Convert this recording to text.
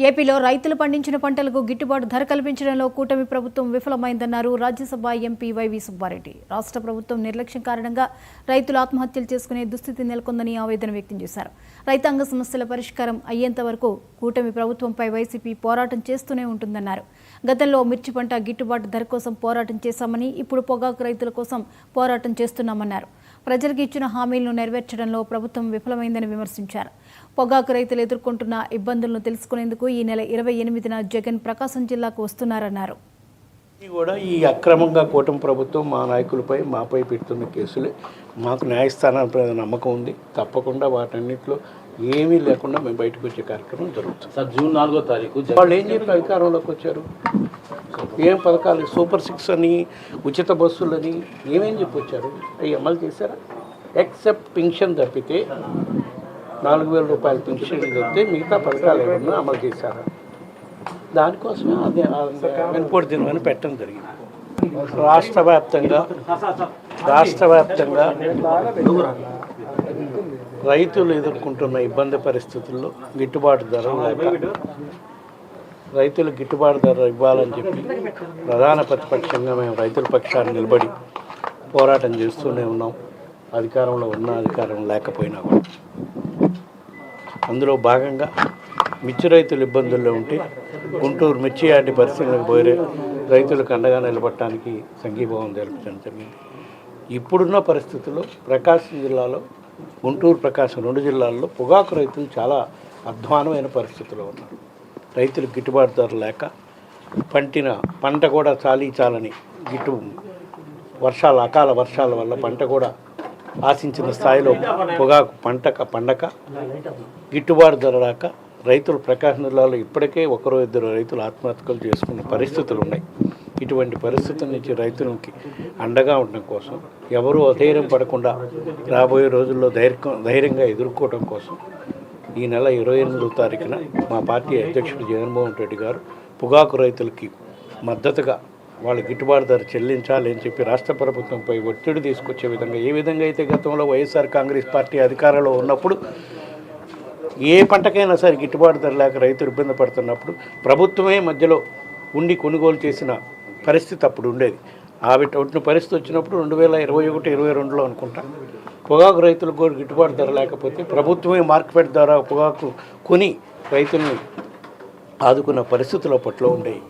ఏపీలో రైతులు పండించిన పంటలకు గిట్టుబాటు ధర కల్పించడంలో కూటమి ప్రభుత్వం విఫలమైందన్నారు రాజ్యసభ ఎంపీ వైవి సుబ్బారెడ్డి. రాష్ట్ర ప్రభుత్వం నిర్లక్ష్యం కారణంగా రైతులు ఆత్మహత్యలు చేసుకునే దుస్థితి నెలకొందని ఆవేదన వ్యక్తం చేశారు. రైతాంగ సమస్యల పరిష్కారం అయ్యేంత వరకు కూటమి ప్రభుత్వంపై వైసీపీ పోరాటం చేస్తూనే ఉంటుందన్నారు. గతంలో మిర్చి పంట గిట్టుబాటు ధర కోసం పోరాటం చేశామని, ఇప్పుడు పొగాకు రైతుల కోసం పోరాటం చేస్తున్నామన్నారు. ప్రజలకు ఇచ్చిన హామీలను నెరవేర్చడంలో ప్రభుత్వం విఫలమైందని విమర్శించారు. పొగాకు రైతులు ఎదుర్కొంటున్న ఇబ్బందులను తెలుసుకునేందుకు ఈ నెల 28న జగన్ ప్రకాశం జిల్లాకు వస్తున్నారన్నారు. కూడా ఈ అక్రమంగా కూటమి ప్రభుత్వం మా నాయకులపై మాపై పెడుతున్న కేసులే. మాకు న్యాయస్థానాలపై నమ్మకం ఉంది. తప్పకుండా వాటన్నిటిలో ఏమీ లేకుండా మేము బయటకు వచ్చే కార్యక్రమం జరుగుతుంది. సార్, జూన్ 4వ తారీఖు వాళ్ళు ఏం చెప్పి అధికారంలోకి వచ్చారు? ఏం పథకాలు, సూపర్ 6 అని, ఉచిత బస్సులని ఏమేం చెప్పి వచ్చారు? అవి అమలు చేశారా? ఎక్సెప్ట్ పెన్షన్ తప్పితే 4,000 రూపాయల పెన్షన్ తప్పితే మిగతా పథకాలు ఏమన్నా అమలు చేశారా? దానికోసమే అదే వెనుకోటి దినమని పెట్టడం జరిగింది. రాష్ట్ర వ్యాప్తంగా రైతులు ఎదుర్కొంటున్న ఇబ్బంది పరిస్థితుల్లో గిట్టుబాటు ధర లేక రైతులు గిట్టుబాటు ధర ఇవ్వాలని చెప్పి ప్రధాన ప్రతిపక్షంగా మేము రైతుల పక్షాన్ని నిలబడి పోరాటం చేస్తూనే ఉన్నాం. అధికారంలో ఉన్న, అధికారం లేకపోయినా కూడా. అందులో భాగంగా మిర్చి రైతులు ఇబ్బందుల్లో ఉంటే గుంటూరు మిర్చి యార్డు పరిశీలనకు పోయే రైతులకు అండగా నిలబడటానికి సంఘీభావం జరపడం జరిగింది. ఇప్పుడున్న పరిస్థితుల్లో ప్రకాశం జిల్లాలో, గుంటూరు, ప్రకాశం 2 జిల్లాల్లో పొగాకు రైతులు చాలా అధ్వానమైన పరిస్థితిలో ఉన్నారు. రైతులకు గిట్టుబాటు ధర లేక పంట కూడా చాలని అకాల వర్షాల వల్ల పంట కూడా ఆశించిన స్థాయిలో పొగాకు పండక గిట్టుబాటు ధర రాక రైతులు ప్రకాశం జిల్లాలో ఇప్పటికే 1-2 రైతులు ఆత్మహత్యలు చేసుకున్న పరిస్థితులు ఉన్నాయి. ఇటువంటి పరిస్థితుల నుంచి రైతులకి అండగా ఉండడం కోసం, ఎవరూ అధైర్యం పడకుండా రాబోయే రోజుల్లో ధైర్యంగా ఎదుర్కోవడం కోసం ఈ నెల 28వ తారీఖున మా పార్టీ అధ్యక్షుడు జగన్మోహన్ రెడ్డి గారు పొగాకు రైతులకి మద్దతుగా వాళ్ళు గిట్టుబాటు ధర చెల్లించాలి అని చెప్పి రాష్ట్ర ప్రభుత్వంపై ఒత్తిడి తీసుకొచ్చే విధంగా, ఏ విధంగా అయితే గతంలో వైఎస్ఆర్ కాంగ్రెస్ పార్టీ అధికారంలో ఉన్నప్పుడు ఏ పంటకైనా సరే గిట్టుబాటు ధర లేక రైతులు ఇబ్బంది పడుతున్నప్పుడు ప్రభుత్వమే మధ్యలో ఉండి కొనుగోలు చేసిన పరిస్థితి అప్పుడు ఉండేది. అటువంటి పరిస్థితి వచ్చినప్పుడు 2021-22లో అనుకుంటా పొగాకు రైతులకు కూడా గిట్టుబాటు ధర లేకపోతే ప్రభుత్వమే మార్కెట్ ద్వారా పొగాకు కొని రైతుల్ని ఆదుకున్న పరిస్థితులు అప్పట్లో ఉండేవి.